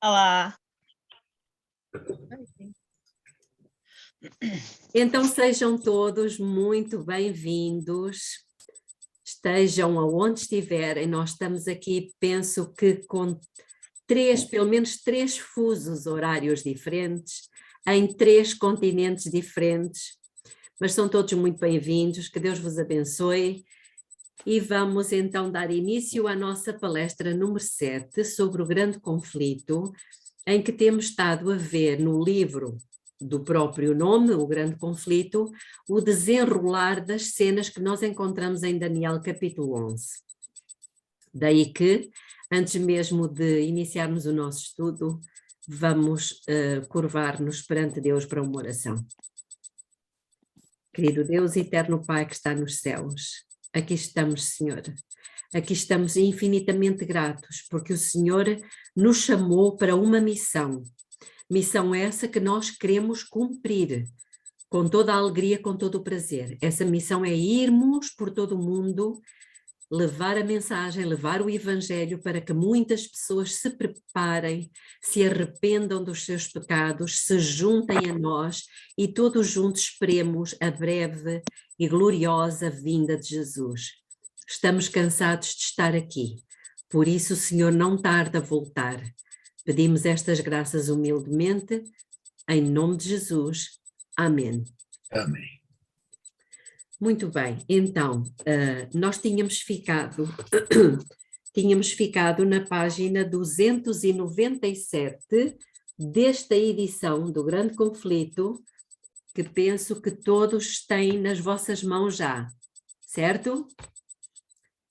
Olá. Então sejam todos muito bem-vindos, estejam aonde estiverem, nós estamos aqui, penso que com pelo menos três fusos horários diferentes, em 3 continentes diferentes, mas são todos muito bem-vindos, que Deus vos abençoe. E vamos então dar início à nossa palestra número 7 sobre o grande conflito, em que temos estado a ver no livro do próprio nome, o grande conflito, o desenrolar das cenas que nós encontramos em Daniel capítulo 11. Daí que, antes mesmo de iniciarmos o nosso estudo, vamos curvar-nos perante Deus para uma oração. Querido Deus, eterno Pai que está nos céus, aqui estamos, Senhor. Aqui estamos infinitamente gratos, porque o Senhor nos chamou para uma missão. Missão essa que nós queremos cumprir, com toda a alegria, com todo o prazer. Essa missão é irmos por todo o mundo, levar a mensagem, levar o Evangelho para que muitas pessoas se preparem, se arrependam dos seus pecados, se juntem a nós e todos juntos esperemos a breve e gloriosa vinda de Jesus. Estamos cansados de estar aqui, por isso o Senhor não tarda a voltar. Pedimos estas graças humildemente, em nome de Jesus. Amém. Amém. Muito bem, então, nós tínhamos ficado na página 297 desta edição do Grande Conflito, que penso que todos têm nas vossas mãos já, certo?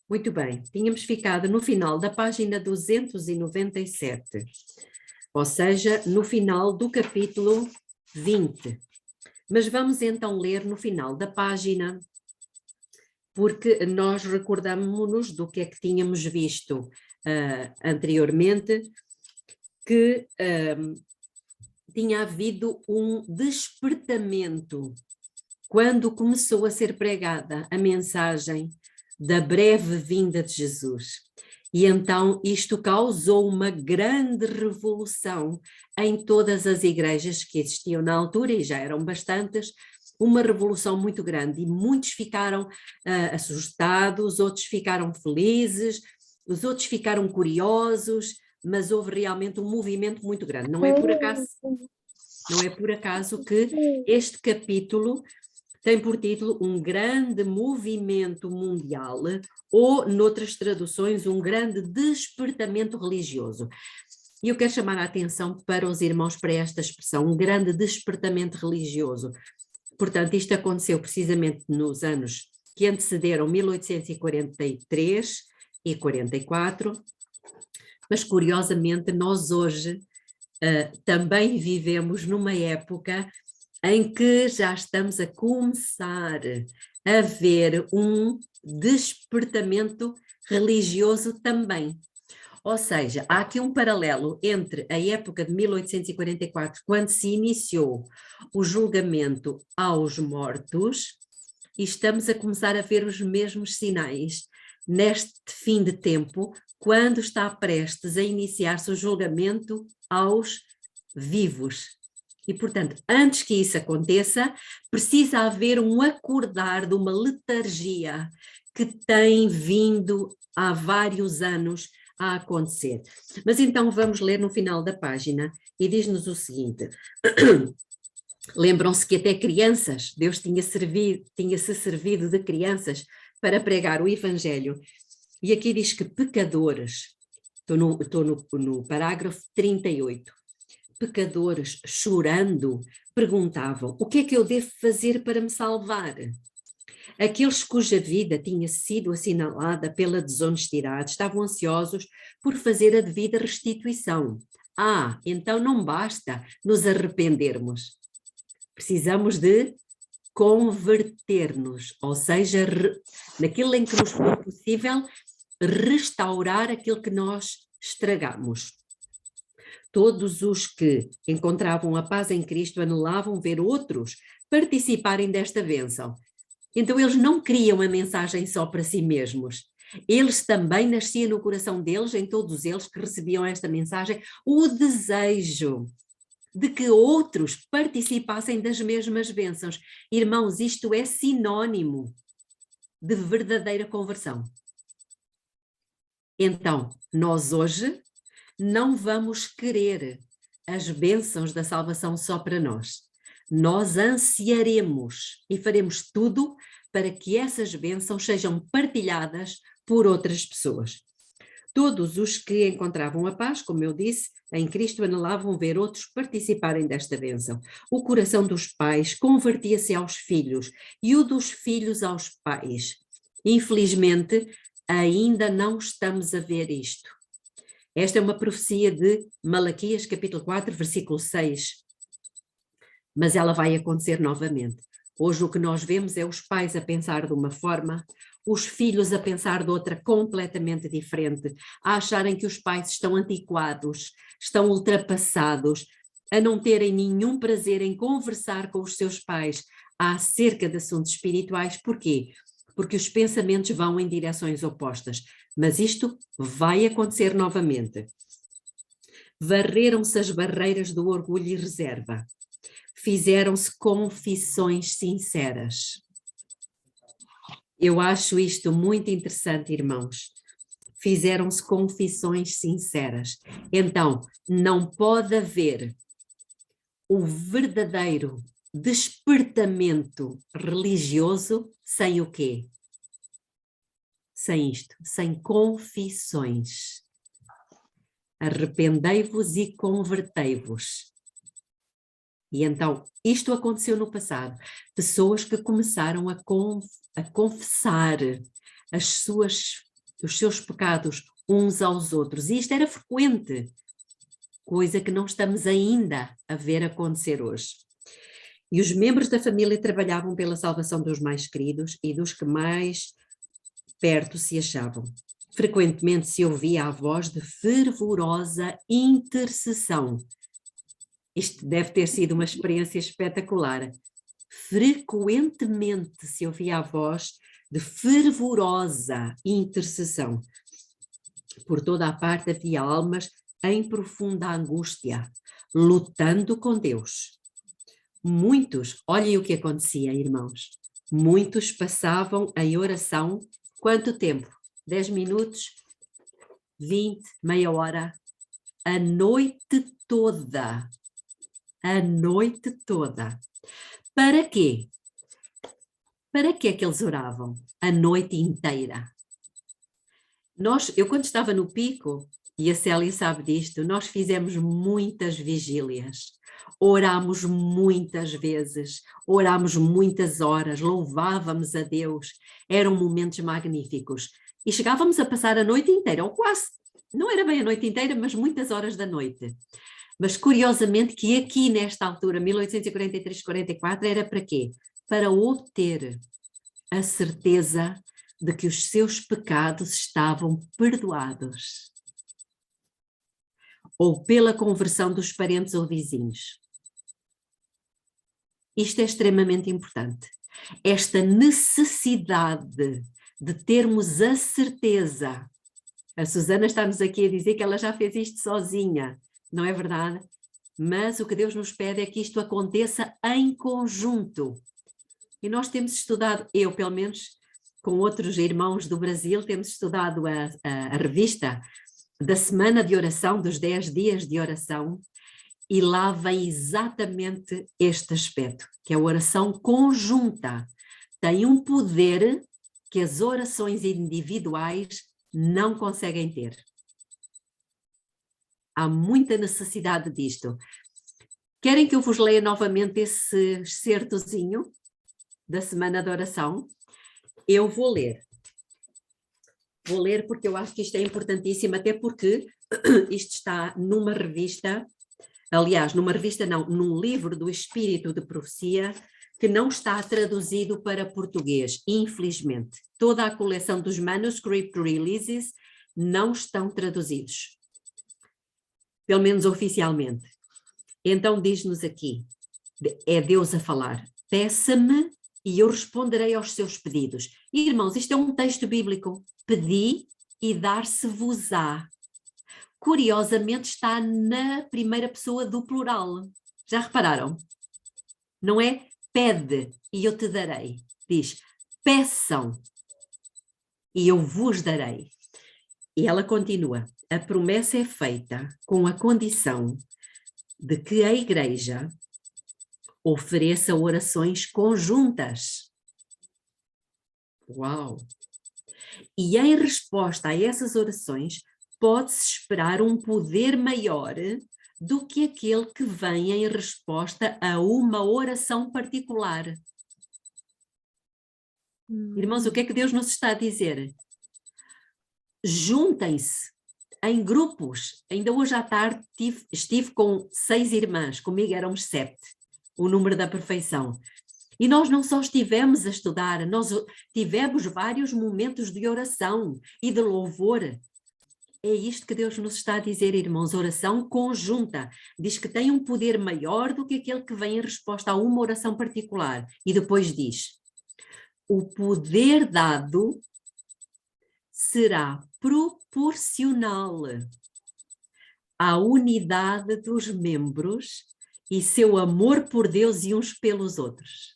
Muito bem, tínhamos ficado no final da página 297, ou seja, no final do capítulo 20. Mas vamos então ler no final da página, porque nós recordamos-nos do que é que tínhamos visto anteriormente, que tinha havido um despertamento quando começou a ser pregada a mensagem da breve vinda de Jesus. E então isto causou uma grande revolução em todas as igrejas que existiam na altura, e já eram bastantes, uma revolução muito grande, e muitos ficaram assustados, outros ficaram felizes, os outros ficaram curiosos, mas houve realmente um movimento muito grande. Não é por acaso que este capítulo tem por título um grande movimento mundial, ou, noutras traduções, um grande despertamento religioso. E eu quero chamar a atenção para os irmãos para esta expressão, um grande despertamento religioso. Portanto, isto aconteceu precisamente nos anos que antecederam 1843 e 44, mas curiosamente nós hoje também vivemos numa época em que já estamos a começar a ver um despertamento religioso também. Ou seja, há aqui um paralelo entre a época de 1844, quando se iniciou o julgamento aos mortos, e estamos a começar a ver os mesmos sinais neste fim de tempo, quando está prestes a iniciar-se o julgamento aos vivos. E, portanto, antes que isso aconteça, precisa haver um acordar de uma letargia que tem vindo há vários anos a acontecer. Mas então vamos ler no final da página e diz-nos o seguinte: lembram-se que até crianças, Deus tinha-se servido de crianças para pregar o Evangelho, e aqui diz que pecadores, estou no parágrafo 38, pecadores chorando perguntavam: o que é que eu devo fazer para me salvar? Aqueles cuja vida tinha sido assinalada pela desonestidade estavam ansiosos por fazer a devida restituição. Então não basta nos arrependermos. Precisamos de converter-nos, ou seja, naquilo em que nos for possível, restaurar aquilo que nós estragamos. Todos os que encontravam a paz em Cristo anelavam ver outros participarem desta bênção. Então eles não queriam a mensagem só para si mesmos, Eles também nascia no coração deles, em todos eles que recebiam esta mensagem, o desejo de que outros participassem das mesmas bênçãos. Irmãos, isto é sinónimo de verdadeira conversão. Então, nós hoje não vamos querer as bênçãos da salvação só para nós. Nós ansiaremos e faremos tudo para que essas bênçãos sejam partilhadas por outras pessoas. Todos os que encontravam a paz, como eu disse, em Cristo anelavam ver outros participarem desta bênção. O coração dos pais convertia-se aos filhos e o dos filhos aos pais. Infelizmente, ainda não estamos a ver isto. Esta é uma profecia de Malaquias, capítulo 4, versículo 6. Mas ela vai acontecer novamente. Hoje o que nós vemos é os pais a pensar de uma forma, os filhos a pensar de outra completamente diferente, a acharem que os pais estão antiquados, estão ultrapassados, a não terem nenhum prazer em conversar com os seus pais acerca de assuntos espirituais. Porquê? Porque os pensamentos vão em direções opostas. Mas isto vai acontecer novamente. Varreram-se as barreiras do orgulho e reserva. Fizeram-se confissões sinceras. Eu acho isto muito interessante, irmãos. Fizeram-se confissões sinceras. Então, não pode haver o verdadeiro despertamento religioso sem o quê? Sem isto, sem confissões. Arrependei-vos e convertei-vos. E então, isto aconteceu no passado. Pessoas que começaram a confessar os seus pecados uns aos outros. E isto era frequente, coisa que não estamos ainda a ver acontecer hoje. E os membros da família trabalhavam pela salvação dos mais queridos e dos que mais perto se achavam. Frequentemente se ouvia a voz de fervorosa intercessão. Isto deve ter sido uma experiência espetacular. Frequentemente se ouvia a voz de fervorosa intercessão. Por toda a parte havia almas em profunda angústia, lutando com Deus. Muitos, olhem o que acontecia, irmãos, muitos passavam em oração, quanto tempo? 10 minutos, 20, meia hora, a noite toda. A noite toda. Para quê? Para que é que eles oravam? A noite inteira. Eu quando estava no Pico, e a Célia sabe disto, nós fizemos muitas vigílias, orámos muitas vezes, orámos muitas horas, louvávamos a Deus, eram momentos magníficos. E chegávamos a passar a noite inteira, ou quase, não era bem a noite inteira, mas muitas horas da noite. Mas curiosamente que aqui nesta altura, 1843-44, era para quê? Para obter a certeza de que os seus pecados estavam perdoados. Ou pela conversão dos parentes ou vizinhos. Isto é extremamente importante. Esta necessidade de termos a certeza. A Susana está-nos aqui a dizer que ela já fez isto sozinha. Não é verdade? Mas o que Deus nos pede é que isto aconteça em conjunto. E nós temos estudado, eu pelo menos, com outros irmãos do Brasil, temos estudado a revista da Semana de Oração, dos 10 dias de oração, e lá vem exatamente este aspecto, que é a oração conjunta. Tem um poder que as orações individuais não conseguem ter. Há muita necessidade disto. Querem que eu vos leia novamente esse excertozinho da Semana de Oração? Eu vou ler. Vou ler porque eu acho que isto é importantíssimo, até porque isto está numa revista, aliás, numa revista não, num livro do Espírito de Profecia, que não está traduzido para português, infelizmente. Toda a coleção dos Manuscript Releases não estão traduzidos. Pelo menos oficialmente. Então diz-nos aqui, é Deus a falar, peça-me e eu responderei aos seus pedidos. E, irmãos, isto é um texto bíblico. Pedi e dar-se-vos-á. Curiosamente está na primeira pessoa do plural. Já repararam? Não é pede e eu te darei. Diz peçam e eu vos darei. E ela continua. A promessa é feita com a condição de que a igreja ofereça orações conjuntas. Uau! E em resposta a essas orações, pode-se esperar um poder maior do que aquele que vem em resposta a uma oração particular. Irmãos, o que é que Deus nos está a dizer? Juntem-se em grupos. Ainda hoje à tarde estive com 6 irmãs, comigo éramos 7, o número da perfeição. E nós não só estivemos a estudar, nós tivemos vários momentos de oração e de louvor. É isto que Deus nos está a dizer, irmãos, oração conjunta. Diz que tem um poder maior do que aquele que vem em resposta a uma oração particular. E depois diz, o poder dado será proporcional à unidade dos membros e seu amor por Deus e uns pelos outros.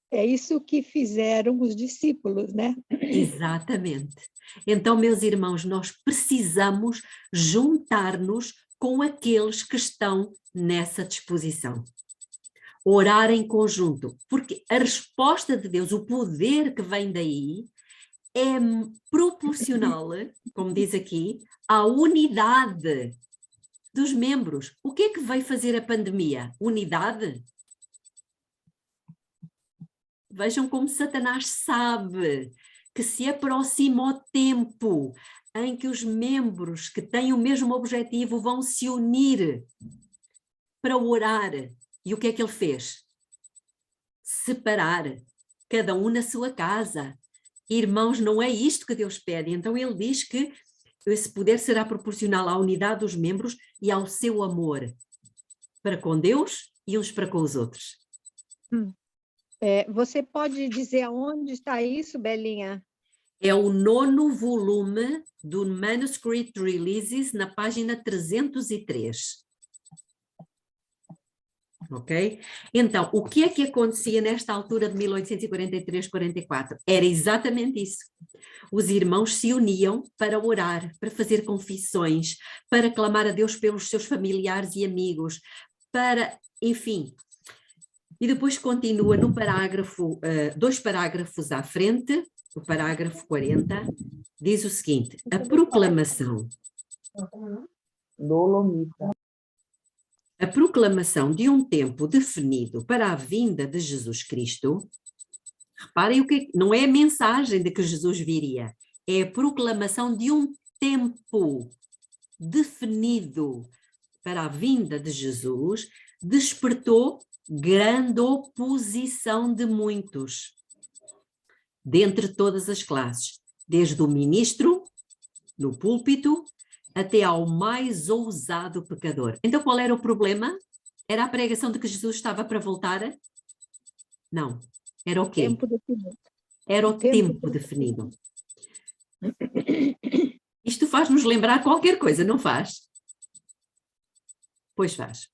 É isso que fizeram os discípulos, né? Exatamente. Então, meus irmãos, nós precisamos juntar-nos com aqueles que estão nessa disposição. Orar em conjunto, porque a resposta de Deus, o poder que vem daí, é proporcional, como diz aqui, à unidade dos membros. O que é que veio fazer a pandemia? Unidade? Vejam como Satanás sabe que se aproxima o tempo em que os membros que têm o mesmo objetivo vão se unir para orar. E o que é que ele fez? Separar, cada um na sua casa. Irmãos, não é isto que Deus pede. Então ele diz que esse poder será proporcional à unidade dos membros e ao seu amor para com Deus e uns para com os outros. Você pode dizer aonde está isso, Belinha? É o 9º volume do Manuscript Releases, na página 303. Ok? Então, o que é que acontecia nesta altura de 1843-44? Era exatamente isso. Os irmãos se uniam para orar, para fazer confissões, para clamar a Deus pelos seus familiares e amigos, para, enfim. E depois continua no parágrafo, 2 parágrafos à frente, o parágrafo 40, diz o seguinte, a proclamação de um tempo definido para a vinda de Jesus Cristo, reparem o que não é a mensagem de que Jesus viria, é a proclamação de um tempo definido para a vinda de Jesus, despertou grande oposição de muitos, dentre todas as classes, desde o ministro, no púlpito, até ao mais ousado pecador. Então qual era o problema? Era a pregação de que Jesus estava para voltar? Não. Era o quê? Tempo definido. Era o tempo definido. Isto faz-nos lembrar qualquer coisa, não faz? Pois faz.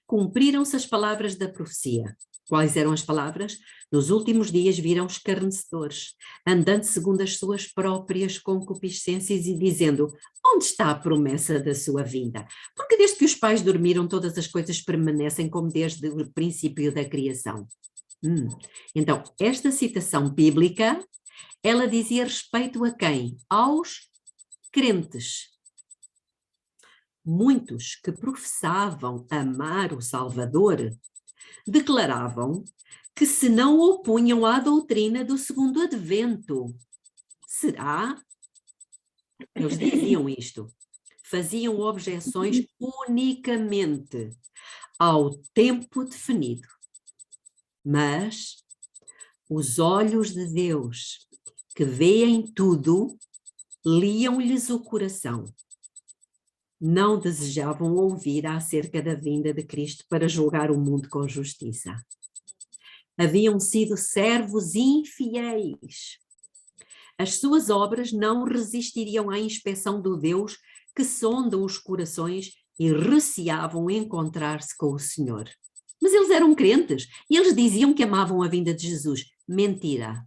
Cumpriram-se as palavras da profecia. Quais eram as palavras? Nos últimos dias virão escarnecedores, andando segundo as suas próprias concupiscências e dizendo, onde está a promessa da sua vinda? Porque desde que os pais dormiram, todas as coisas permanecem como desde o princípio da criação. Então, esta citação bíblica, ela dizia respeito a quem? Aos crentes. Muitos que professavam amar o Salvador declaravam que se não opunham à doutrina do segundo advento. Será? Eles diziam isto. Faziam objeções unicamente ao tempo definido. Mas os olhos de Deus, que veem tudo, liam-lhes o coração. Não desejavam ouvir acerca da vinda de Cristo para julgar o mundo com justiça. Haviam sido servos infiéis. As suas obras não resistiriam à inspeção do Deus que sonda os corações e receavam encontrar-se com o Senhor. Mas eles eram crentes e eles diziam que amavam a vinda de Jesus. Mentira.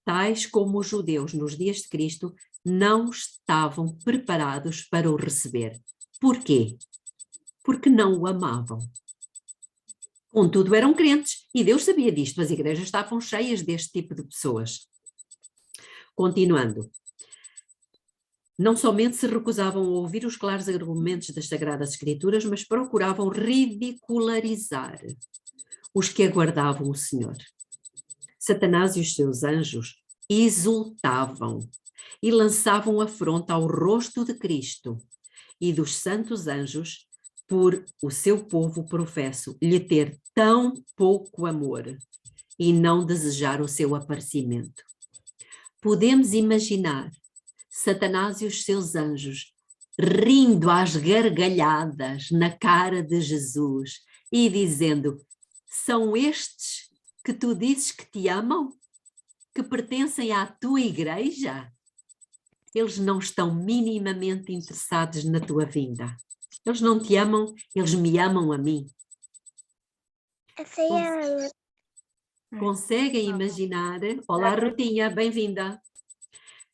Tais como os judeus nos dias de Cristo não estavam preparados para o receber. Por quê? Porque não o amavam. Contudo, eram crentes e Deus sabia disto. As igrejas estavam cheias deste tipo de pessoas. Continuando. Não somente se recusavam a ouvir os claros argumentos das Sagradas Escrituras, mas procuravam ridicularizar os que aguardavam o Senhor. Satanás e os seus anjos exultavam e lançavam afronta ao rosto de Cristo e dos santos anjos por o seu povo professo lhe ter tão pouco amor e não desejar o seu aparecimento. Podemos imaginar Satanás e os seus anjos rindo às gargalhadas na cara de Jesus e dizendo: são estes que tu dizes que te amam? Que pertencem à tua igreja? Eles não estão minimamente interessados na tua vinda. Eles não te amam, eles me amam a mim. Conseguem imaginar? Olá, Rutinha, bem-vinda.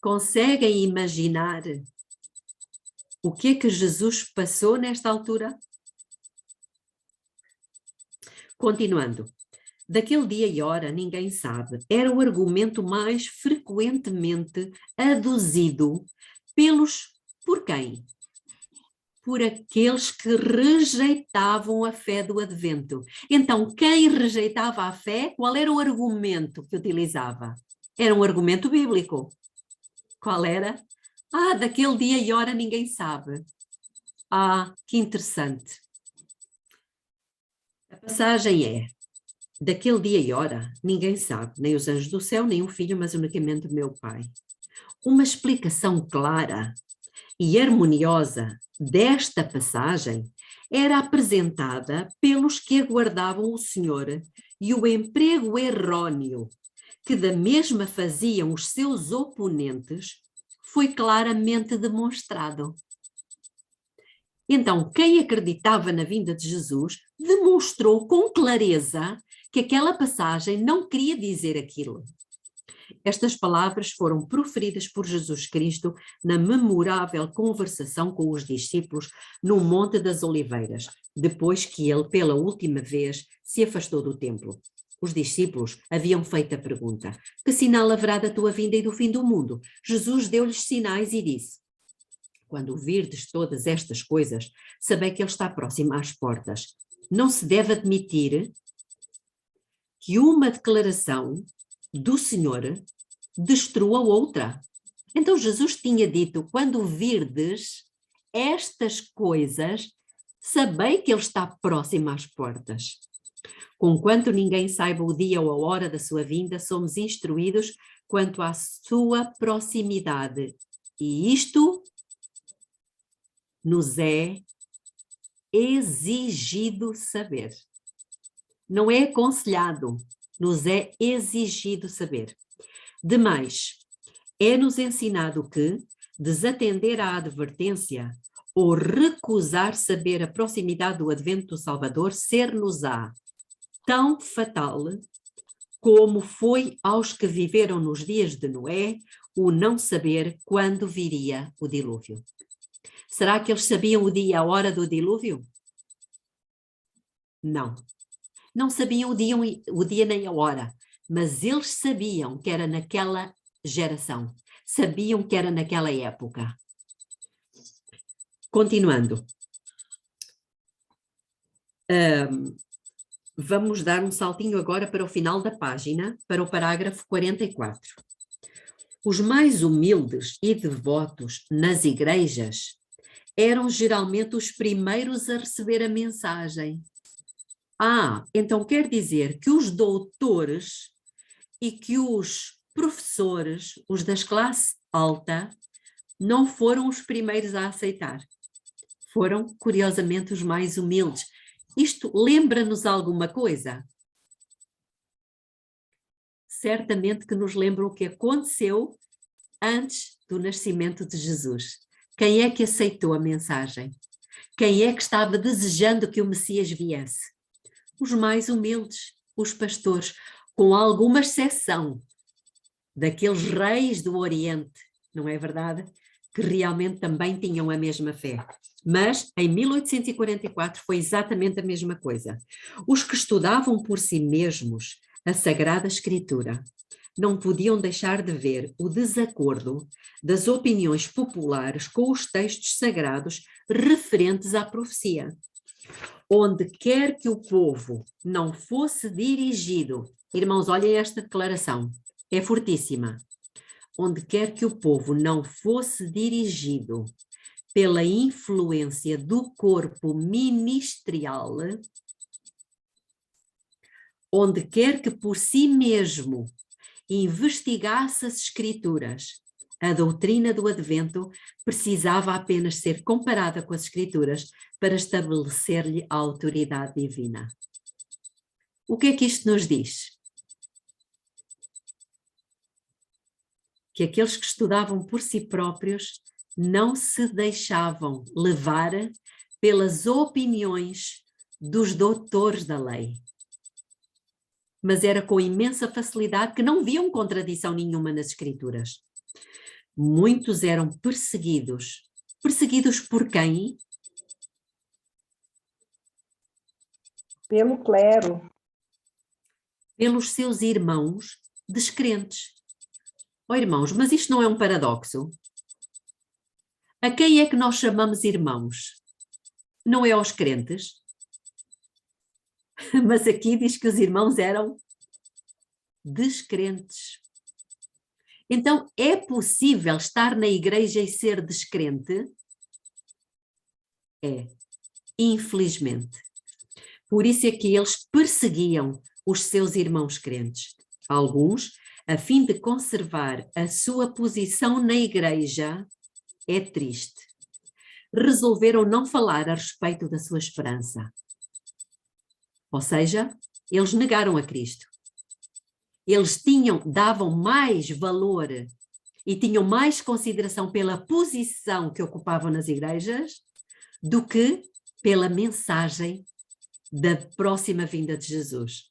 Conseguem imaginar o que é que Jesus passou nesta altura? Continuando. Daquele dia e hora, ninguém sabe. Era o argumento mais frequentemente aduzido por quem? Por aqueles que rejeitavam a fé do advento. Então, quem rejeitava a fé, qual era o argumento que utilizava? Era um argumento bíblico. Qual era? Daquele dia e hora ninguém sabe. Que interessante. A passagem é: daquele dia e hora ninguém sabe, nem os anjos do céu, nem o Filho, mas unicamente o meu Pai. Uma explicação clara e harmoniosa desta passagem era apresentada pelos que aguardavam o Senhor e o emprego errôneo que da mesma faziam os seus oponentes foi claramente demonstrado. Então, quem acreditava na vinda de Jesus demonstrou com clareza que aquela passagem não queria dizer aquilo. Estas palavras foram proferidas por Jesus Cristo na memorável conversação com os discípulos no Monte das Oliveiras, depois que ele, pela última vez, se afastou do templo. Os discípulos haviam feito a pergunta: que sinal haverá da tua vinda e do fim do mundo? Jesus deu-lhes sinais e disse: quando virdes todas estas coisas, sabei que ele está próximo às portas. Não se deve admitir que uma declaração do Senhor destrua outra. Então Jesus tinha dito: quando virdes estas coisas, sabei que ele está próximo às portas. Conquanto ninguém saiba o dia ou a hora da sua vinda, somos instruídos quanto à sua proximidade. E isto nos é exigido saber. Não é aconselhado, nos é exigido saber. Demais, é-nos ensinado que desatender à advertência ou recusar saber a proximidade do advento do Salvador ser-nos-á tão fatal como foi aos que viveram nos dias de Noé o não saber quando viria o dilúvio. Será que eles sabiam o dia, a hora do dilúvio? Não. Não sabiam o dia nem a hora, mas eles sabiam que era naquela geração, sabiam que era naquela época. Continuando. Vamos dar um saltinho agora para o final da página, para o parágrafo 44. Os mais humildes e devotos nas igrejas eram geralmente os primeiros a receber a mensagem. Então quer dizer que os doutores e que os professores, os das classe alta, não foram os primeiros a aceitar. Foram, curiosamente, os mais humildes. Isto lembra-nos alguma coisa? certamente que nos lembram o que aconteceu antes do nascimento de Jesus. Quem é que aceitou a mensagem? Quem é que estava desejando que o Messias viesse? Os mais humildes, os pastores, com alguma exceção daqueles reis do Oriente, não é verdade? Que realmente também tinham a mesma fé. Mas em 1844 foi exatamente a mesma coisa. Os que estudavam por si mesmos a Sagrada Escritura não podiam deixar de ver o desacordo das opiniões populares com os textos sagrados referentes à profecia. Onde quer que o povo não fosse dirigido, irmãos, olhem esta declaração, é fortíssima. Onde quer que o povo não fosse dirigido pela influência do corpo ministerial, onde quer que por si mesmo investigasse as Escrituras, a doutrina do Advento precisava apenas ser comparada com as Escrituras para estabelecer-lhe a autoridade divina. O que é que isto nos diz? Que aqueles que estudavam por si próprios não se deixavam levar pelas opiniões dos doutores da lei. Mas era com imensa facilidade que não viam contradição nenhuma nas Escrituras. Muitos eram perseguidos. Perseguidos por quem? Pelo clero. Pelos seus irmãos descrentes. Oh, irmãos, mas isto não é um paradoxo? A quem é que nós chamamos irmãos? Não é aos crentes? Mas aqui diz que os irmãos eram descrentes. Então, é possível estar na igreja e ser descrente? É, infelizmente. Por isso é que eles perseguiam os seus irmãos crentes. Alguns, a fim de conservar a sua posição na igreja, é triste, resolveram não falar a respeito da sua esperança. Ou seja, eles negaram a Cristo. Eles davam mais valor e tinham mais consideração pela posição que ocupavam nas igrejas do que pela mensagem da próxima vinda de Jesus.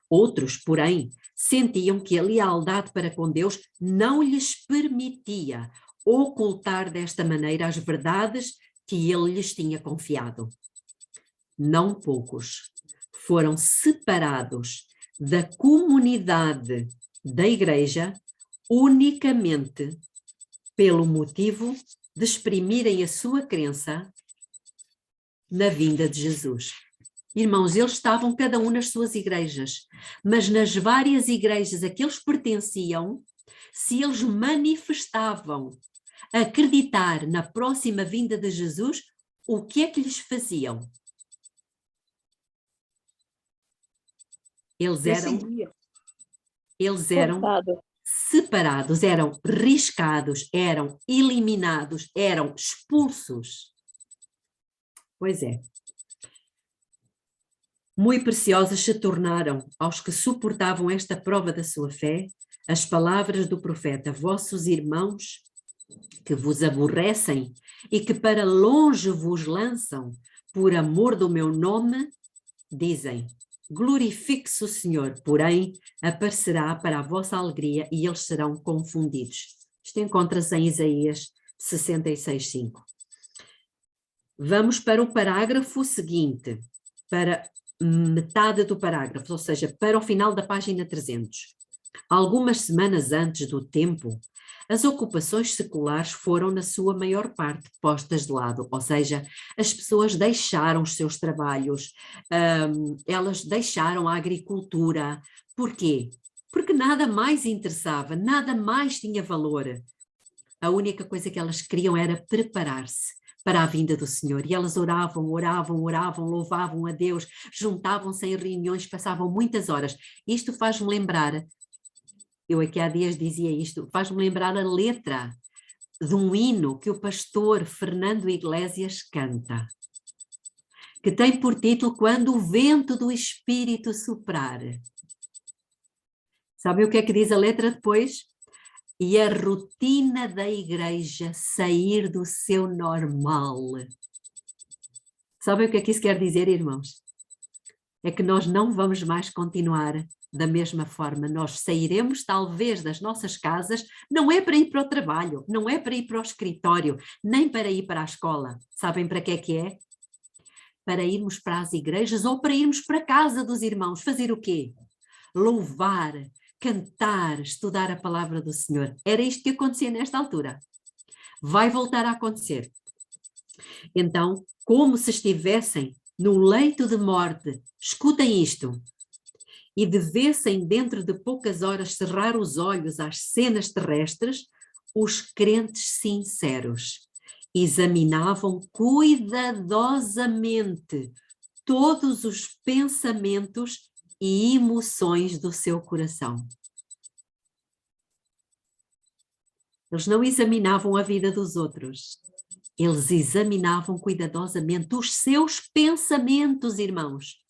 Outros, porém, sentiam que a lealdade para com Deus não lhes permitia ocultar desta maneira as verdades que ele lhes tinha confiado. Não poucos foram separados da comunidade da igreja unicamente pelo motivo de exprimirem a sua crença na vinda de Jesus. Irmãos, eles estavam cada um nas suas igrejas, mas nas várias igrejas a que eles pertenciam, se eles manifestavam acreditar na próxima vinda de Jesus, o que é que lhes faziam? Eles eram separados, eram riscados, eram eliminados, eram expulsos. Pois é. Muito preciosas se tornaram aos que suportavam esta prova da sua fé as palavras do profeta: vossos irmãos que vos aborrecem e que para longe vos lançam por amor do meu nome, dizem: glorifique-se o Senhor, porém aparecerá para a vossa alegria e eles serão confundidos. Isto encontra-se em Isaías 66:5. Vamos para o parágrafo seguinte, para metade do parágrafo, ou seja, para o final da página 300. Algumas semanas antes do tempo, as ocupações seculares foram, na sua maior parte, postas de lado, ou seja, as pessoas deixaram os seus trabalhos, elas deixaram a agricultura. Porquê? Porque nada mais interessava, nada mais tinha valor. A única coisa que elas queriam era preparar-se para a vinda do Senhor. E elas oravam, louvavam a Deus, juntavam-se em reuniões, passavam muitas horas. Isto faz-me lembrar, eu aqui há dias dizia isto, faz-me lembrar a letra de um hino que o pastor Fernando Iglesias canta, que tem por título Quando o Vento do Espírito Soprar. Sabem o que é que diz a letra depois? E a rotina da igreja sair do seu normal. Sabem o que é que isso quer dizer, irmãos? É que nós não vamos mais continuar da mesma forma. Nós sairemos talvez das nossas casas, não é para ir para o trabalho, não é para ir para o escritório, nem para ir para a escola. Sabem para que é? Para irmos para as igrejas ou para irmos para a casa dos irmãos. Fazer o quê? Louvar, cantar, estudar a palavra do Senhor. Era isto que acontecia nesta altura. Vai voltar a acontecer. Então, como se estivessem no leito de morte, escutem isto, e devessem dentro de poucas horas cerrar os olhos às cenas terrestres, os crentes sinceros examinavam cuidadosamente todos os pensamentos e emoções do seu coração. Eles não examinavam a vida dos outros, eles examinavam cuidadosamente os seus pensamentos, irmãos.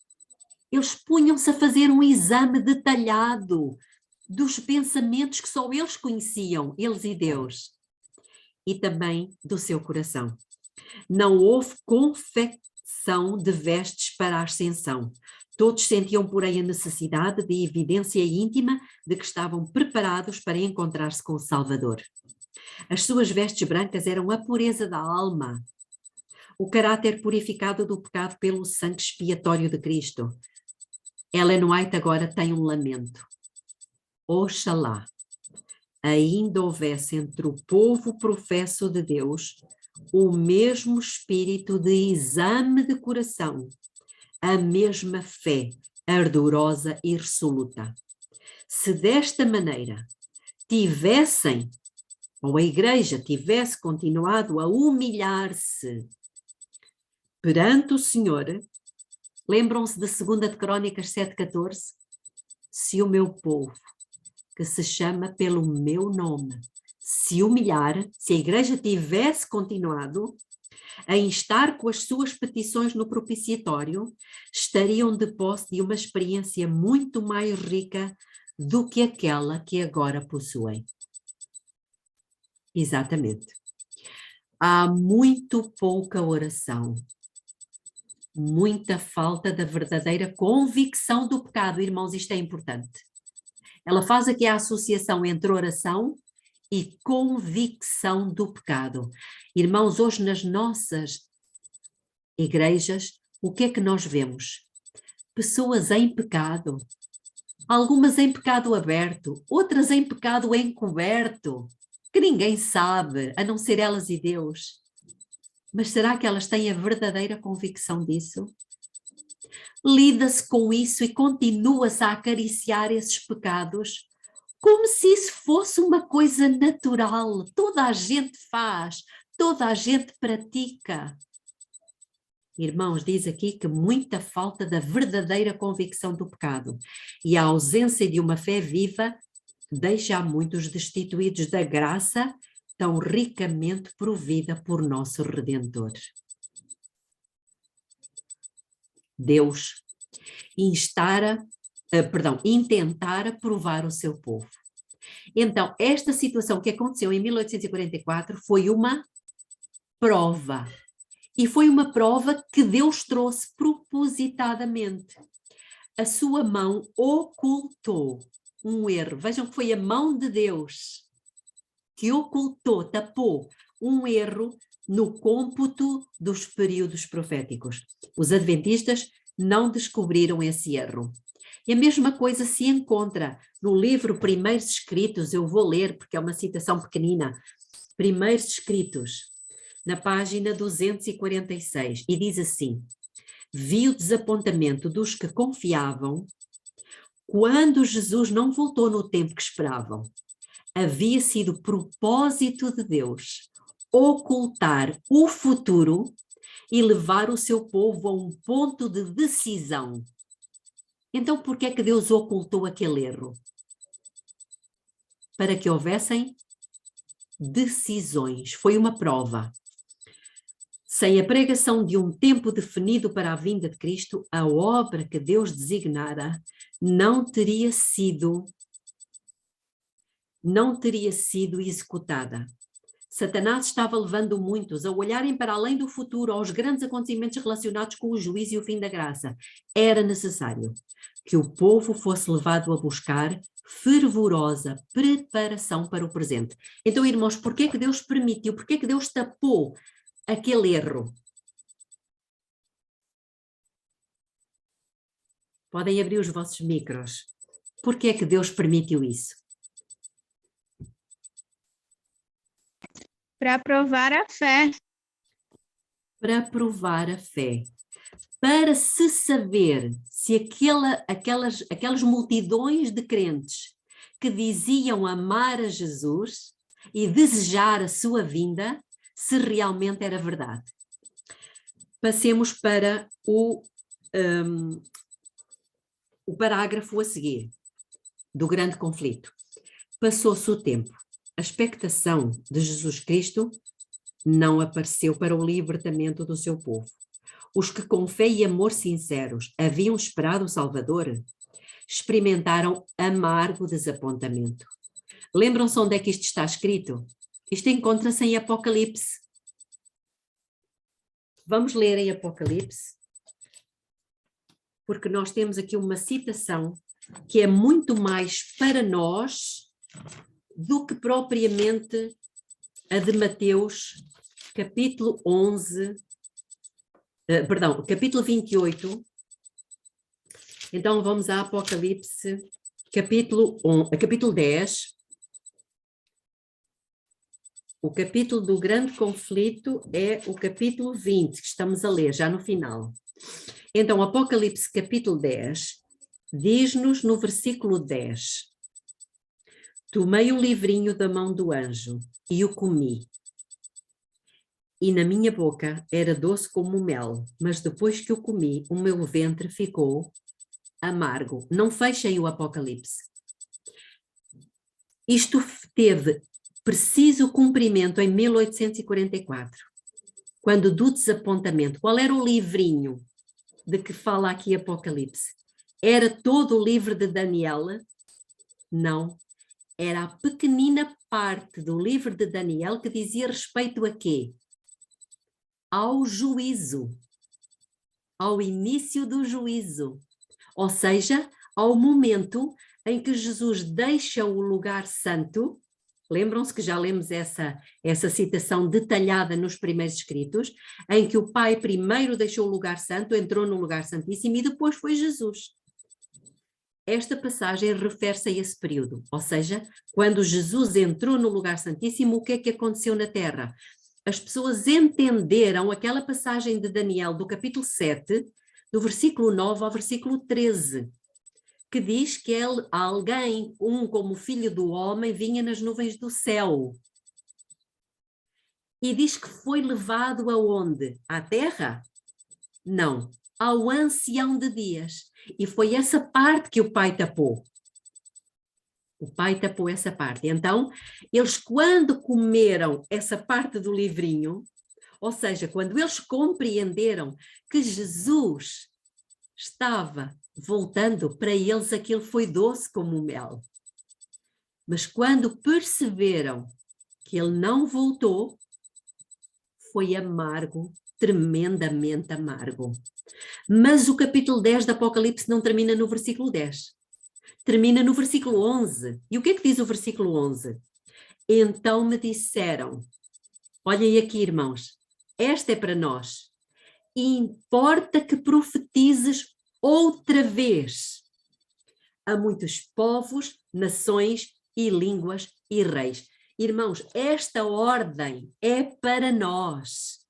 Eles punham-se a fazer um exame detalhado dos pensamentos que só eles conheciam, eles e Deus, e também do seu coração. Não houve confecção de vestes para a ascensão. Todos sentiam, porém, a necessidade de evidência íntima de que estavam preparados para encontrar-se com o Salvador. As suas vestes brancas eram a pureza da alma, o caráter purificado do pecado pelo sangue expiatório de Cristo. Ellen White agora tem um lamento. Oxalá ainda houvesse entre o povo professo de Deus o mesmo espírito de exame de coração, a mesma fé ardorosa e resoluta. Se desta maneira tivessem, ou a igreja tivesse continuado a humilhar-se perante o Senhor, lembram-se de 2 de Crônicas 7,14? Se o meu povo, que se chama pelo meu nome, se humilhar, se a igreja tivesse continuado a instar com as suas petições no propiciatório, estariam de posse de uma experiência muito mais rica do que aquela que agora possuem. Exatamente. Há muito pouca oração, muita falta da verdadeira convicção do pecado. Irmãos, isto é importante. Ela faz aqui a associação entre oração e convicção do pecado. Irmãos, hoje nas nossas igrejas, o que é que nós vemos? Pessoas em pecado, algumas em pecado aberto, outras em pecado encoberto, que ninguém sabe, a não ser elas e Deus. Mas será que elas têm a verdadeira convicção disso? Lida-se com isso e continua-se a acariciar esses pecados como se isso fosse uma coisa natural. Toda a gente faz, toda a gente pratica. Irmãos, diz aqui que muita falta da verdadeira convicção do pecado e a ausência de uma fé viva deixa a muitos destituídos da graça tão ricamente provida por nosso Redentor. Deus intentara provar o seu povo. Então, esta situação que aconteceu em 1844 foi uma prova. E foi uma prova que Deus trouxe propositadamente. A sua mão ocultou um erro. Vejam que foi a mão de Deus que ocultou, tapou um erro no cômputo dos períodos proféticos. Os adventistas não descobriram esse erro. E a mesma coisa se encontra no livro Primeiros Escritos, eu vou ler porque é uma citação pequenina, Primeiros Escritos, na página 246, e diz assim: vi o desapontamento dos que confiavam quando Jesus não voltou no tempo que esperavam. Havia sido propósito de Deus ocultar o futuro e levar o seu povo a um ponto de decisão. Então, por que é que Deus ocultou aquele erro? Para que houvessem decisões. Foi uma prova. Sem a pregação de um tempo definido para a vinda de Cristo, a obra que Deus designara não teria sido não teria sido executada. Satanás estava levando muitos a olharem para além do futuro, aos grandes acontecimentos relacionados com o juízo e o fim da graça. Era necessário que o povo fosse levado a buscar fervorosa preparação para o presente. Então, irmãos, por que Deus permitiu, por que Deus tapou aquele erro? Podem abrir os vossos micros. Por que Deus permitiu isso? Para provar a fé. Para provar a fé. Para se saber se aquelas multidões de crentes que diziam amar a Jesus e desejar a sua vinda, se realmente era verdade. Passemos para o parágrafo a seguir, do grande conflito. Passou-se o tempo. A expectação de Jesus Cristo não apareceu para o libertamento do seu povo. Os que com fé e amor sinceros haviam esperado o Salvador experimentaram amargo desapontamento. Lembram-se onde é que isto está escrito? Isto encontra-se em Apocalipse. Vamos ler em Apocalipse, porque nós temos aqui uma citação que é muito mais para nós do que propriamente a de Mateus, capítulo 11, capítulo 28. Então vamos a Apocalipse, capítulo 10. O capítulo do grande conflito é o capítulo 20, que estamos a ler já no final. Então, Apocalipse, capítulo 10, diz-nos no versículo 10: Tomei o livrinho da mão do anjo e o comi. E na minha boca era doce como mel, mas depois que o comi, o meu ventre ficou amargo. Não fechem o Apocalipse. Isto teve preciso cumprimento em 1844, quando do desapontamento. Qual era o livrinho de que fala aqui Apocalipse? Era todo o livro de Daniel? Não. Era a pequenina parte do livro de Daniel que dizia respeito a quê? Ao juízo. Ao início do juízo. Ou seja, ao momento em que Jesus deixa o lugar santo. Lembram-se que já lemos essa citação detalhada nos primeiros escritos, em que o Pai primeiro deixou o lugar santo, entrou no lugar santíssimo e depois foi Jesus. Esta passagem refere-se a esse período, ou seja, quando Jesus entrou no lugar santíssimo, o que é que aconteceu na terra? As pessoas entenderam aquela passagem de Daniel do capítulo 7, do versículo 9 ao versículo 13, que diz que alguém, como filho do homem, vinha nas nuvens do céu. E diz que foi levado aonde? À terra? Não, ao ancião de dias. E foi essa parte que o Pai tapou. O Pai tapou essa parte. Então, eles quando comeram essa parte do livrinho, ou seja, quando eles compreenderam que Jesus estava voltando, para eles aquilo foi doce como mel. Mas quando perceberam que ele não voltou, foi amargo, tremendamente amargo. Mas o capítulo 10 do Apocalipse não termina no versículo 10. Termina no versículo 11. E o que é que diz o versículo 11? Então me disseram, olhem aqui, irmãos, esta é para nós. Importa que profetizes outra vez a muitos povos, nações e línguas e reis. Irmãos, esta ordem é para nós.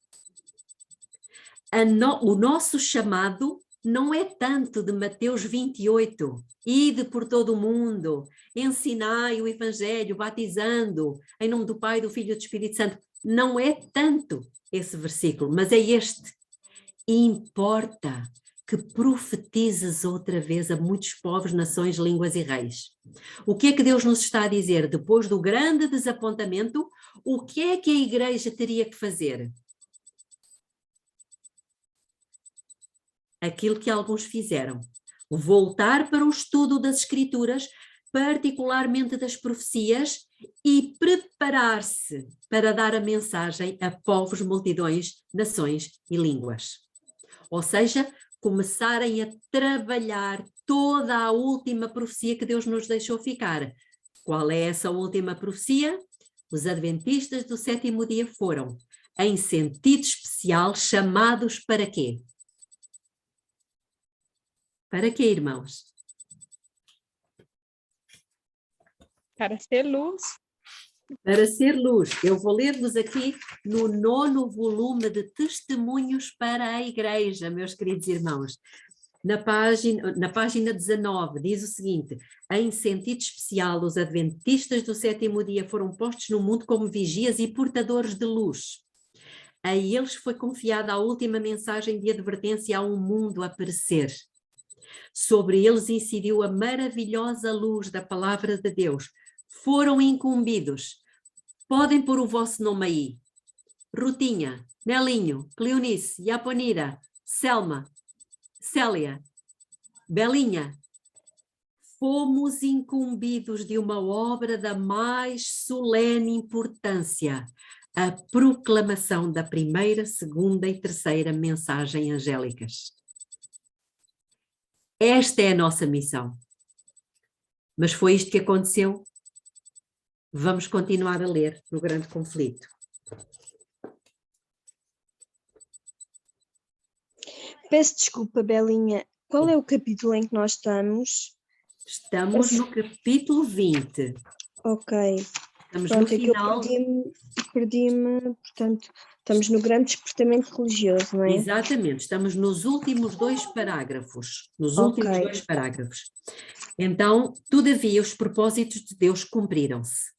O nosso chamado não é tanto de Mateus 28, ide por todo o mundo, ensinai o Evangelho, batizando, em nome do Pai, do Filho e do Espírito Santo. Não é tanto esse versículo, mas é este. Importa que profetizes outra vez a muitos povos, nações, línguas e reis. O que é que Deus nos está a dizer? Depois do grande desapontamento, o que é que a igreja teria que fazer? Aquilo que alguns fizeram. Voltar para o estudo das Escrituras, particularmente das profecias, e preparar-se para dar a mensagem a povos, multidões, nações e línguas. Ou seja, começarem a trabalhar toda a última profecia que Deus nos deixou ficar. Qual é essa última profecia? Os adventistas do sétimo dia foram, em sentido especial, chamados para quê? Para quê, irmãos? Para ser luz. Para ser luz. Eu vou ler-vos aqui no 9º volume de Testemunhos para a Igreja, meus queridos irmãos. Na página 19, diz o seguinte: em sentido especial, os adventistas do sétimo dia foram postos no mundo como vigias e portadores de luz. A eles foi confiada a última mensagem de advertência a um mundo a perecer. Sobre eles incidiu a maravilhosa luz da palavra de Deus. Foram incumbidos. Podem pôr o vosso nome aí. Rutinha, Nelinho, Cleonice, Yaponira, Selma, Célia, Belinha. Fomos incumbidos de uma obra da mais solene importância, a proclamação da primeira, segunda e terceira mensagem angélicas. Esta é a nossa missão. Mas foi isto que aconteceu? Vamos continuar a ler no Grande Conflito. Peço desculpa, Belinha. Qual é o capítulo em que nós estamos? Estamos no capítulo 20. Ok. Estamos Pronto, no é que eu final. perdi-me, portanto, estamos no grande despertamento religioso, não é? Exatamente, estamos nos últimos 2 parágrafos. Nos últimos 2 parágrafos. Então, todavia, os propósitos de Deus cumpriram-se.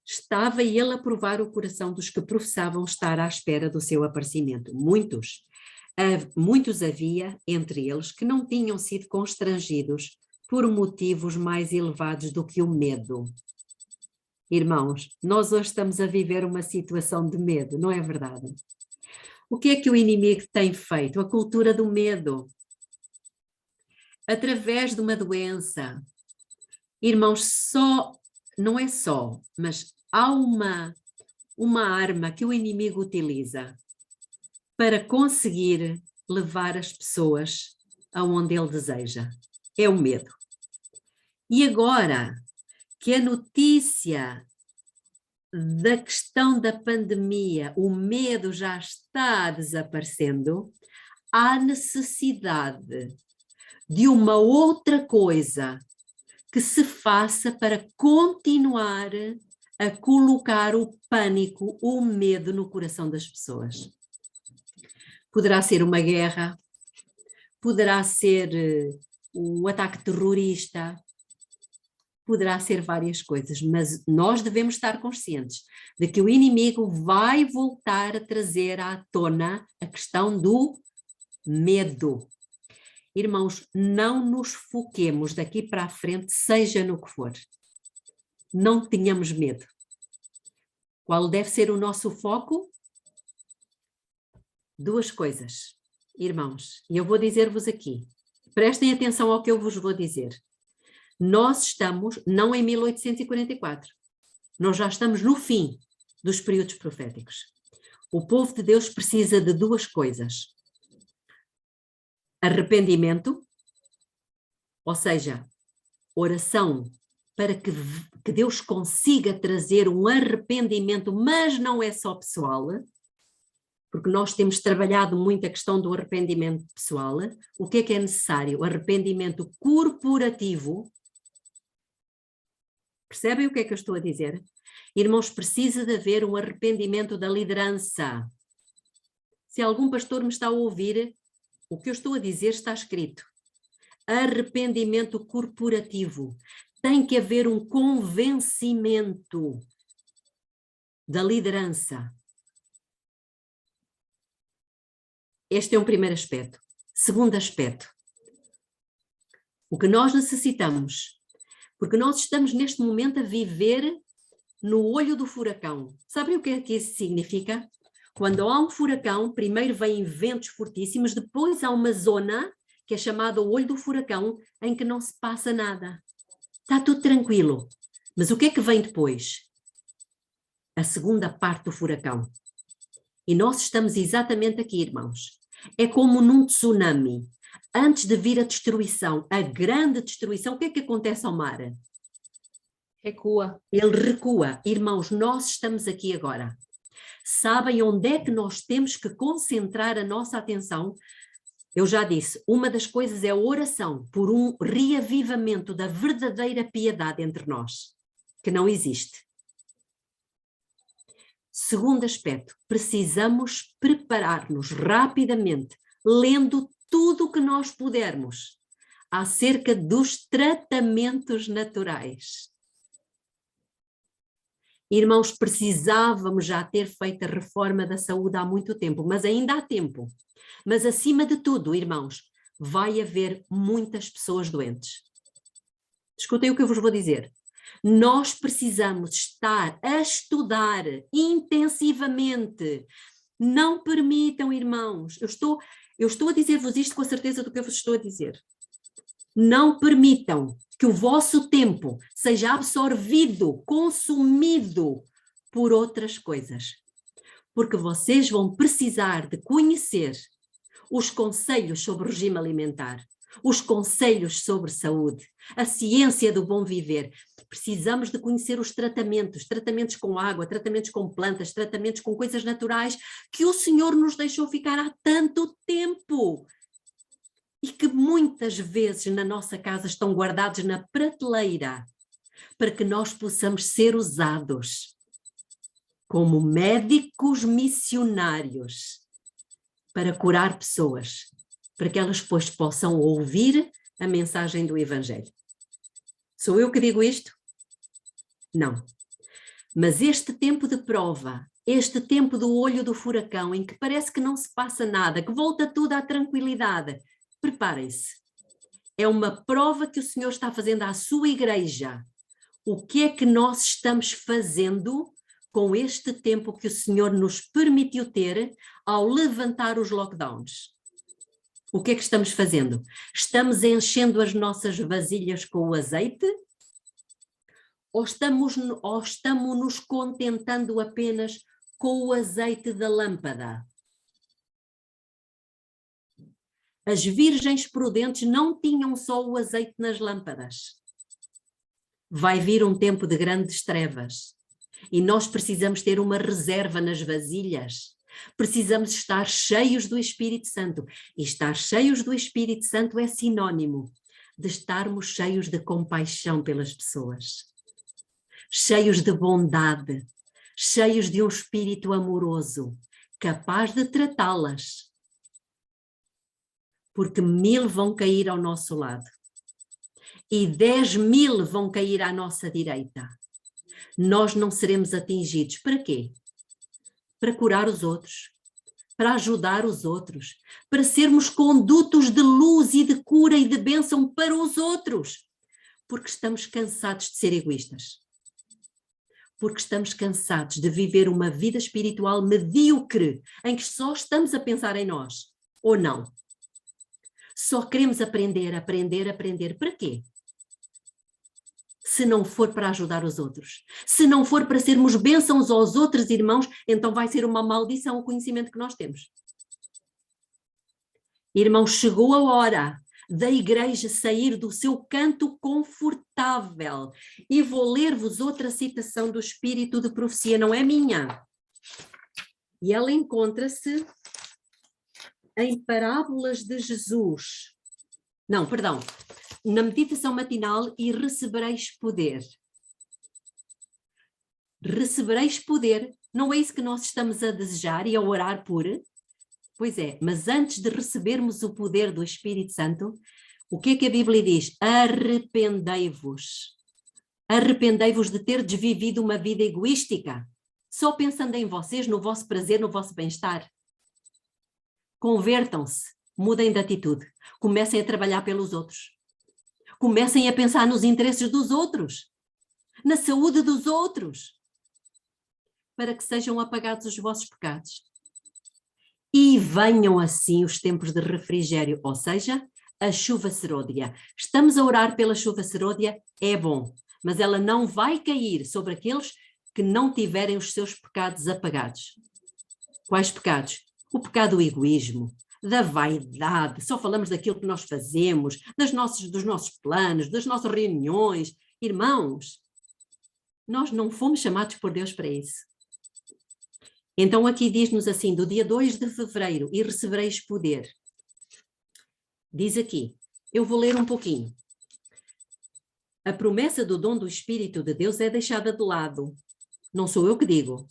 Estava ele a provar o coração dos que professavam estar à espera do seu aparecimento. Muitos havia, entre eles, que não tinham sido constrangidos por motivos mais elevados do que o medo. Irmãos, nós hoje estamos a viver uma situação de medo, não é verdade? O que é que o inimigo tem feito? A cultura do medo. Através de uma doença. Irmãos, não é só, mas há uma arma que o inimigo utiliza para conseguir levar as pessoas aonde ele deseja. É o medo. E agora que a notícia da questão da pandemia, o medo já está desaparecendo, há necessidade de uma outra coisa que se faça para continuar a colocar o pânico, o medo no coração das pessoas. Poderá ser uma guerra, poderá ser um ataque terrorista, poderá ser várias coisas, mas nós devemos estar conscientes de que o inimigo vai voltar a trazer à tona a questão do medo. Irmãos, não nos foquemos daqui para a frente, seja no que for. Não tenhamos medo. Qual deve ser o nosso foco? 2 coisas, irmãos, e eu vou dizer-vos aqui, prestem atenção ao que eu vos vou dizer. Nós estamos, não em 1844, nós já estamos no fim dos períodos proféticos. O povo de Deus precisa de 2 coisas. Arrependimento, ou seja, oração para que Deus consiga trazer um arrependimento, mas não é só pessoal, porque nós temos trabalhado muito a questão do arrependimento pessoal. O que é necessário? O arrependimento corporativo. Percebem o que é que eu estou a dizer? Irmãos, precisa de haver um arrependimento da liderança. Se algum pastor me está a ouvir, o que eu estou a dizer está escrito. Arrependimento corporativo. Tem que haver um convencimento da liderança. Este é um primeiro aspecto. Segundo aspecto, o que nós necessitamos, porque nós estamos neste momento a viver no olho do furacão. Sabem o que é que isso significa? Quando há um furacão, primeiro vêm ventos fortíssimos, depois há uma zona que é chamada o olho do furacão, em que não se passa nada. Está tudo tranquilo. Mas o que é que vem depois? A segunda parte do furacão. E nós estamos exatamente aqui, irmãos. É como num tsunami. Antes de vir a destruição, a grande destruição, o que é que acontece ao mar? Recua. Ele recua. Irmãos, nós estamos aqui agora. Sabem onde é que nós temos que concentrar a nossa atenção? Eu já disse, uma das coisas é a oração por um reavivamento da verdadeira piedade entre nós, que não existe. Segundo aspecto, precisamos preparar-nos rapidamente, lendo tudo o que nós pudermos acerca dos tratamentos naturais. Irmãos, precisávamos já ter feito a reforma da saúde há muito tempo, mas ainda há tempo. Mas acima de tudo, irmãos, vai haver muitas pessoas doentes. Escutem o que eu vos vou dizer. Nós precisamos estar a estudar intensivamente. Não permitam, irmãos, eu estou a dizer-vos isto com a certeza do que eu vos estou a dizer. Não permitam que o vosso tempo seja absorvido, consumido por outras coisas. Porque vocês vão precisar de conhecer os conselhos sobre o regime alimentar, os conselhos sobre saúde, a ciência do bom viver. Precisamos de conhecer os tratamentos, tratamentos com água, tratamentos com plantas, tratamentos com coisas naturais que o Senhor nos deixou ficar há tanto tempo e que muitas vezes na nossa casa estão guardados na prateleira para que nós possamos ser usados como médicos missionários para curar pessoas, para que elas depois possam ouvir a mensagem do Evangelho. Sou eu que digo isto? Não. Mas este tempo de prova, este tempo do olho do furacão, em que parece que não se passa nada, que volta tudo à tranquilidade, preparem-se. É uma prova que o Senhor está fazendo à sua igreja. O que é que nós estamos fazendo com este tempo que o Senhor nos permitiu ter ao levantar os lockdowns? O que é que estamos fazendo? Estamos enchendo as nossas vasilhas com o azeite? Ou estamos nos contentando apenas com o azeite da lâmpada? As virgens prudentes não tinham só o azeite nas lâmpadas. Vai vir um tempo de grandes trevas e nós precisamos ter uma reserva nas vasilhas. Precisamos estar cheios do Espírito Santo. E estar cheios do Espírito Santo é sinónimo de estarmos cheios de compaixão pelas pessoas, cheios de bondade, cheios de um espírito amoroso, capaz de tratá-las. Porque 1000 vão cair ao nosso lado e 10.000 vão cair à nossa direita. Nós não seremos atingidos. Para quê? Para curar os outros, para ajudar os outros, para sermos condutos de luz e de cura e de bênção para os outros, porque estamos cansados de ser egoístas, porque estamos cansados de viver uma vida espiritual medíocre, em que só estamos a pensar em nós, ou não? Só queremos aprender. Para quê? Se não for para ajudar os outros, se não for para sermos bênçãos aos outros irmãos, então vai ser uma maldição o conhecimento que nós temos. Irmãos, chegou a hora da igreja sair do seu canto confortável. E vou ler-vos outra citação do Espírito de Profecia, não é minha. E ela encontra-se em Parábolas de Jesus. Não, perdão. Na meditação matinal, e recebereis poder. Recebereis poder, não é isso que nós estamos a desejar e a orar por? Pois é, mas antes de recebermos o poder do Espírito Santo, o que é que a Bíblia diz? Arrependei-vos. Arrependei-vos de ter desvivido uma vida egoística, só pensando em vocês, no vosso prazer, no vosso bem-estar. Convertam-se, mudem de atitude, comecem a trabalhar pelos outros. Comecem a pensar nos interesses dos outros, na saúde dos outros, para que sejam apagados os vossos pecados. E venham assim os tempos de refrigério, ou seja, a chuva serôdia. Estamos a orar pela chuva serôdia, é bom, mas ela não vai cair sobre aqueles que não tiverem os seus pecados apagados. Quais pecados? O pecado do egoísmo, da vaidade, só falamos daquilo que nós fazemos, dos nossos planos, das nossas reuniões. Irmãos, nós não fomos chamados por Deus para isso. Então aqui diz-nos assim, do dia 2 de fevereiro, e recebereis poder. Diz aqui, eu vou ler um pouquinho. A promessa do dom do Espírito de Deus é deixada de lado. Não sou eu que digo.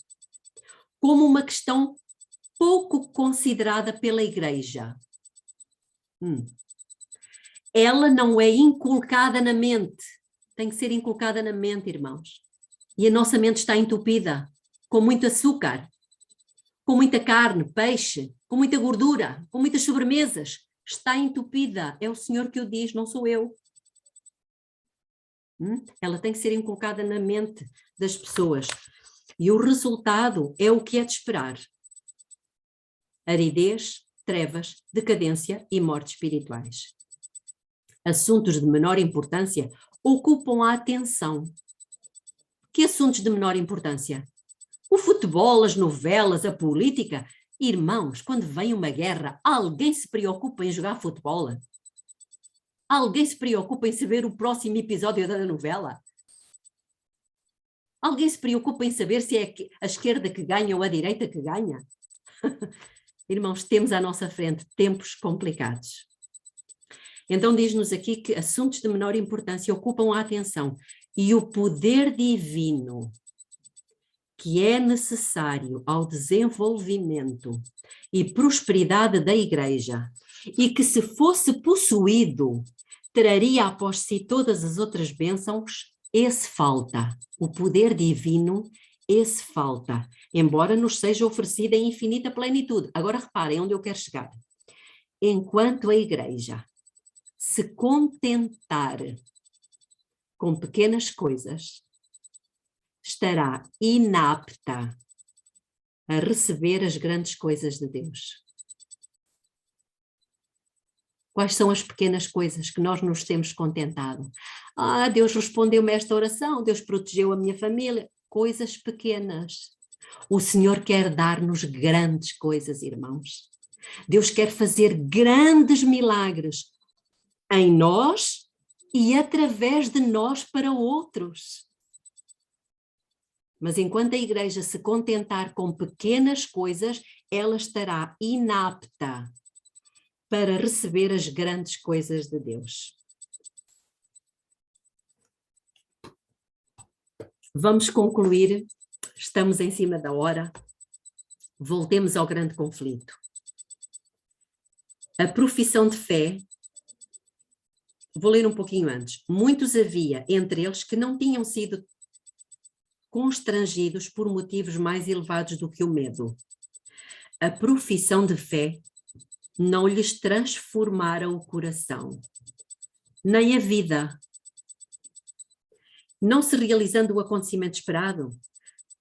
Como uma questão pouco considerada pela Igreja. Ela não é inculcada na mente. Tem que ser inculcada na mente, irmãos. E a nossa mente está entupida, com muito açúcar, com muita carne, peixe, com muita gordura, com muitas sobremesas. Está entupida. É o Senhor que o diz, não sou eu. Ela tem que ser inculcada na mente das pessoas. E o resultado é o que é de esperar. Aridez, trevas, decadência e mortes espirituais. Assuntos de menor importância ocupam a atenção. Que assuntos de menor importância? O futebol, as novelas, a política. Irmãos, quando vem uma guerra, alguém se preocupa em jogar futebol? Alguém se preocupa em saber o próximo episódio da novela? Alguém se preocupa em saber se é a esquerda que ganha ou a direita que ganha? Irmãos, temos à nossa frente tempos complicados. Então diz-nos aqui que assuntos de menor importância ocupam a atenção e o poder divino que é necessário ao desenvolvimento e prosperidade da Igreja e que, se fosse possuído, traria após si todas as outras bênçãos, esse falta. O poder divino, esse falta, embora nos seja oferecida em infinita plenitude. Agora reparem onde eu quero chegar. Enquanto a Igreja se contentar com pequenas coisas, estará inapta a receber as grandes coisas de Deus. Quais são as pequenas coisas que nós nos temos contentado? Deus respondeu-me a esta oração, Deus protegeu a minha família. Coisas pequenas. O Senhor quer dar-nos grandes coisas, irmãos. Deus quer fazer grandes milagres em nós e através de nós para outros. Mas enquanto a Igreja se contentar com pequenas coisas, ela estará inapta para receber as grandes coisas de Deus. Vamos concluir, estamos em cima da hora, voltemos ao grande conflito. A profissão de fé, vou ler um pouquinho antes. Muitos havia entre eles que não tinham sido constrangidos por motivos mais elevados do que o medo. A profissão de fé não lhes transformara o coração, nem a vida. Não se realizando o acontecimento esperado,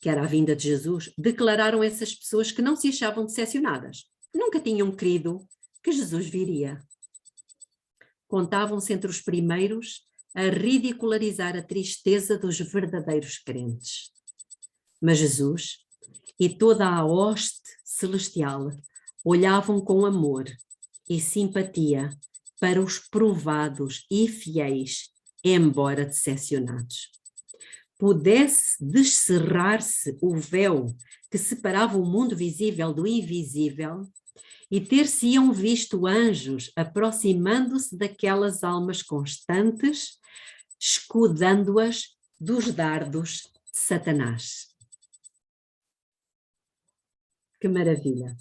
que era a vinda de Jesus, declararam essas pessoas que não se achavam decepcionadas. Nunca tinham crido que Jesus viria. Contavam-se entre os primeiros a ridicularizar a tristeza dos verdadeiros crentes. Mas Jesus e toda a hoste celestial olhavam com amor e simpatia para os provados e fiéis, embora decepcionados. Pudesse descerrar-se o véu que separava o mundo visível do invisível e ter-se-iam visto anjos aproximando-se daquelas almas constantes, escudando-as dos dardos de Satanás. Que maravilha!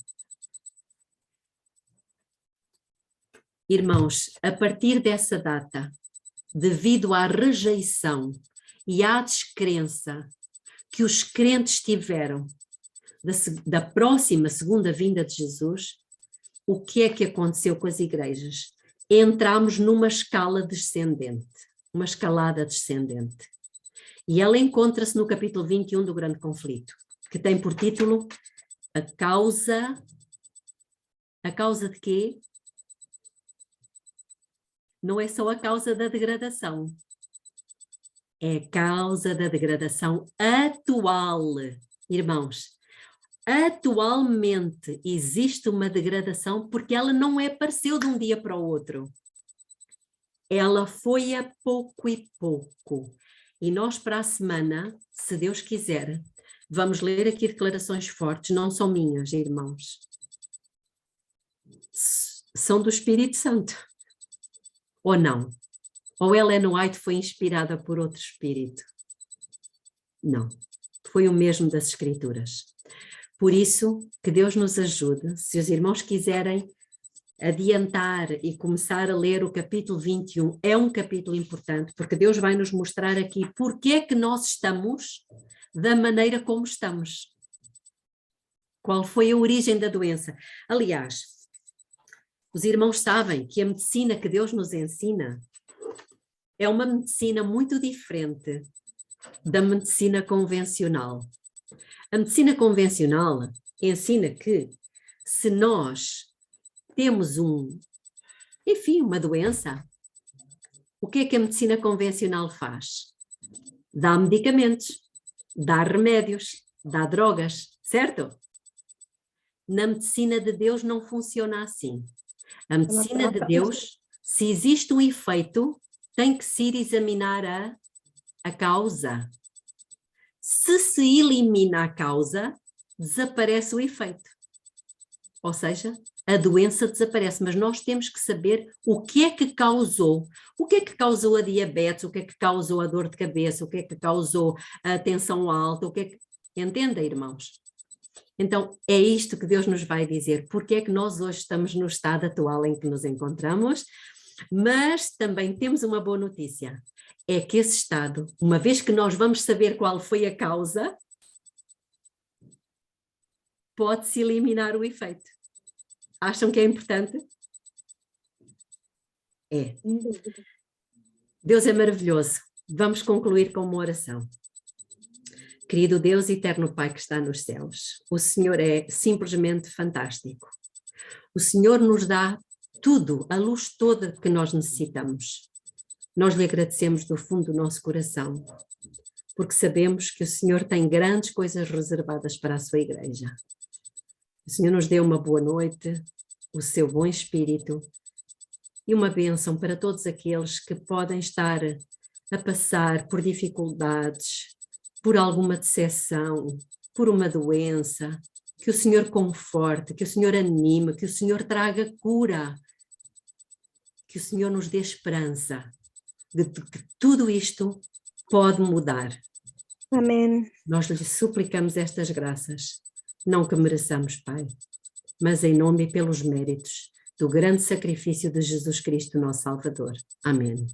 Irmãos, a partir dessa data, devido à rejeição e à descrença que os crentes tiveram da próxima segunda vinda de Jesus, o que é que aconteceu com as igrejas? Entramos numa escala descendente, uma escalada descendente. E ela encontra-se no capítulo 21 do Grande Conflito, que tem por título A causa de quê? não é só a causa da degradação. É a causa da degradação atual. Irmãos, atualmente existe uma degradação porque ela não apareceu de um dia para o outro. Ela foi a pouco e pouco. E nós para a semana, se Deus quiser, vamos ler aqui declarações fortes, não são minhas, irmãos. São do Espírito Santo. Ou não? Ou Ellen White foi inspirada por outro espírito? Não. Foi o mesmo das Escrituras. Por isso, que Deus nos ajude. Se os irmãos quiserem adiantar e começar a ler o capítulo 21, é um capítulo importante, porque Deus vai nos mostrar aqui porque é que nós estamos da maneira como estamos. Qual foi a origem da doença? Aliás, os irmãos sabem que a medicina que Deus nos ensina é uma medicina muito diferente da medicina convencional. A medicina convencional ensina que se nós temos uma doença, o que é que a medicina convencional faz? Dá medicamentos, dá remédios, dá drogas, certo? Na medicina de Deus não funciona assim. A medicina de Deus, se existe um efeito, tem que se ir examinar a causa. Se elimina a causa, desaparece o efeito. Ou seja, a doença desaparece, mas nós temos que saber o que é que causou. O que é que causou a diabetes, o que é que causou a dor de cabeça, o que é que causou a tensão alta, o que é que... Entenda, irmãos? Então, é isto que Deus nos vai dizer. Porque é que nós hoje estamos no estado atual em que nos encontramos, mas também temos uma boa notícia. É que esse estado, uma vez que nós vamos saber qual foi a causa, pode-se eliminar o efeito. Acham que é importante? É. Deus é maravilhoso. Vamos concluir com uma oração. Querido Deus, eterno Pai que está nos céus, o Senhor é simplesmente fantástico. O Senhor nos dá tudo, a luz toda que nós necessitamos. Nós lhe agradecemos do fundo do nosso coração, porque sabemos que o Senhor tem grandes coisas reservadas para a sua igreja. O Senhor nos deu uma boa noite, o seu bom espírito e uma bênção para todos aqueles que podem estar a passar por dificuldades, por alguma decepção, por uma doença. Que o Senhor conforte, que o Senhor anime, que o Senhor traga cura, que o Senhor nos dê esperança de que tudo isto pode mudar. Amém. Nós lhe suplicamos estas graças, não que mereçamos, Pai, mas em nome e pelos méritos do grande sacrifício de Jesus Cristo, nosso Salvador. Amém.